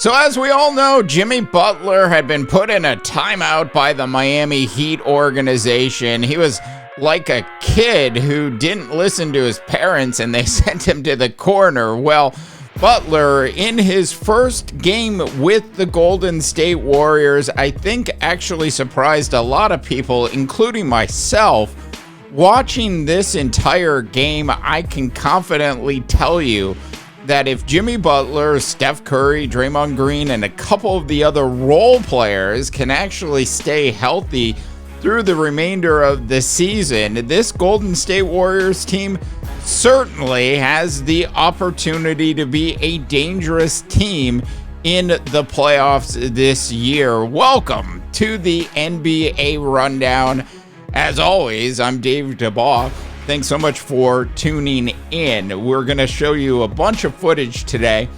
So as we all know, Jimmy Butler had been put in a timeout by the Miami Heat organization. He was like a kid who didn't listen to his parents and they sent him to the corner. Well, Butler, in his first game with the Golden State Warriors, I think actually surprised a lot of people, including myself. Watching this entire game, I can confidently tell you that if Jimmy Butler, Steph Curry, Draymond Green, and a couple of the other role players can actually stay healthy through the remainder of the season, this Golden State Warriors team certainly has the opportunity to be a dangerous team in the playoffs this year. Welcome to the NBA Rundown. As always, I'm Dave DeBoff. Thanks so much for tuning in. We're going to show you a bunch of footage today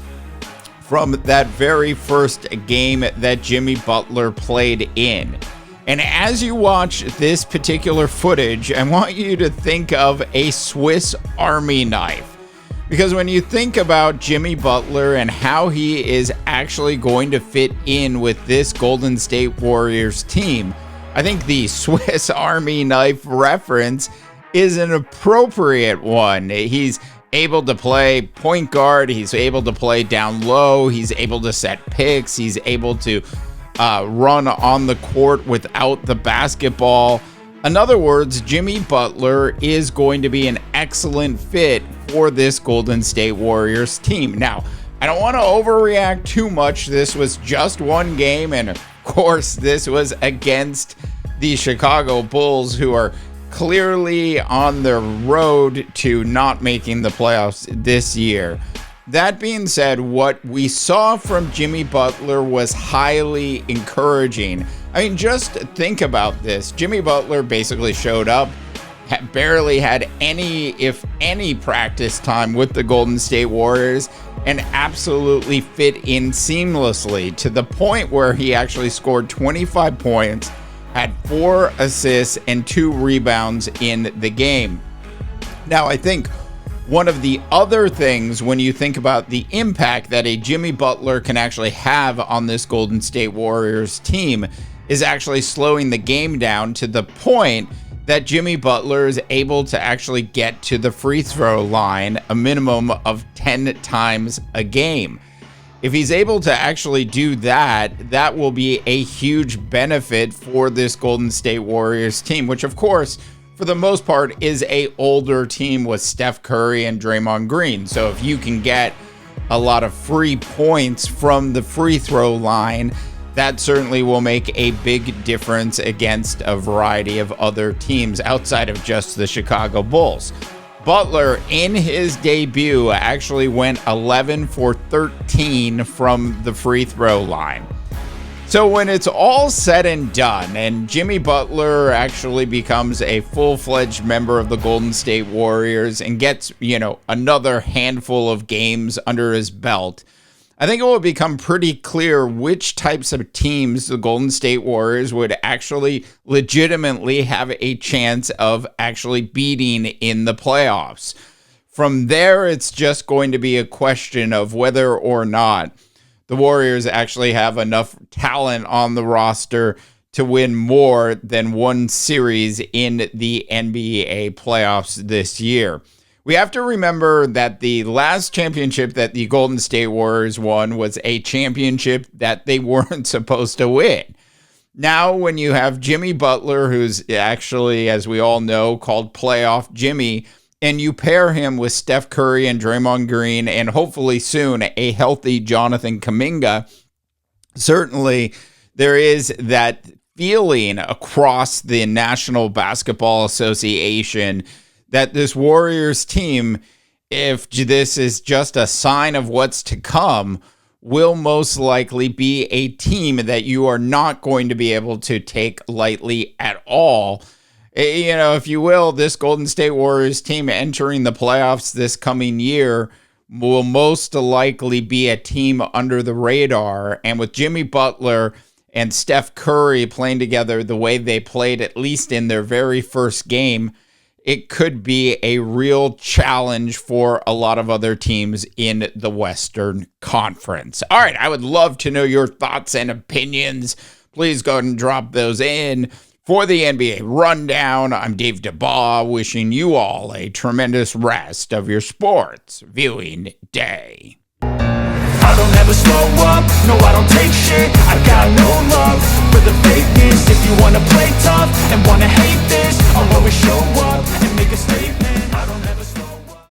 from that very first game that Jimmy Butler played in. And as you watch this particular footage, I want you to think of a Swiss Army knife. Because when you think about Jimmy Butler and how he is actually going to fit in with this Golden State Warriors team, I think the Swiss Army knife reference is an appropriate one. He's able to play point guard. He's able to play down low. He's able to set picks. He's able to run on the court without the basketball. In other words, Jimmy Butler is going to be an excellent fit for this Golden State Warriors team. Now, I don't want to overreact too much. This was just one game, and of course, this was against the Chicago Bulls, who are clearly on the road to not making the playoffs this year. That being said, what we saw from Jimmy Butler was highly encouraging. I mean, just think about this. Jimmy Butler basically showed up, barely had any, if any, practice time with the Golden State Warriors, and absolutely fit in seamlessly to the point where he actually scored 25 points, had 4 assists and 2 rebounds in the game. Now, I think one of the other things when you think about the impact that a Jimmy Butler can actually have on this Golden State Warriors team is actually slowing the game down to the point that Jimmy Butler is able to actually get to the free throw line a minimum of 10 times a game. If he's able to actually do that, that will be a huge benefit for this Golden State Warriors team, which of course, for the most part, is a older team with Steph Curry and Draymond Green. So if you can get a lot of free points from the free throw line, that certainly will make a big difference against a variety of other teams outside of just the Chicago Bulls. Butler, in his debut, actually went 11 for 13 from the free throw line. So when it's all said and done, and Jimmy Butler actually becomes a full-fledged member of the Golden State Warriors and gets, another handful of games under his belt, I think it will become pretty clear which types of teams the Golden State Warriors would actually legitimately have a chance of actually beating in the playoffs. From there, it's just going to be a question of whether or not the Warriors actually have enough talent on the roster to win more than one series in the NBA playoffs this year. We have to remember that the last championship that the Golden State Warriors won was a championship that they weren't supposed to win. Now, when you have Jimmy Butler, who's actually, as we all know, called Playoff Jimmy, and you pair him with Steph Curry and Draymond Green, and hopefully soon a healthy Jonathan Kuminga, certainly there is that feeling across the National Basketball Association that this Warriors team, if this is just a sign of what's to come, will most likely be a team that you are not going to be able to take lightly at all. If you will, this Golden State Warriors team entering the playoffs this coming year will most likely be a team under the radar. And with Jimmy Butler and Steph Curry playing together the way they played, at least in their very first game, it could be a real challenge for a lot of other teams in the Western Conference. All right, I would love to know your thoughts and opinions. Please go ahead and drop those in. For the NBA Rundown, I'm Dave DeBaugh, wishing you all a tremendous rest of your sports viewing day. I don't ever slow up, no I don't take shit. I got no love for the fakeness. If you wanna play tough and wanna hate this, I'll always show up and make a statement.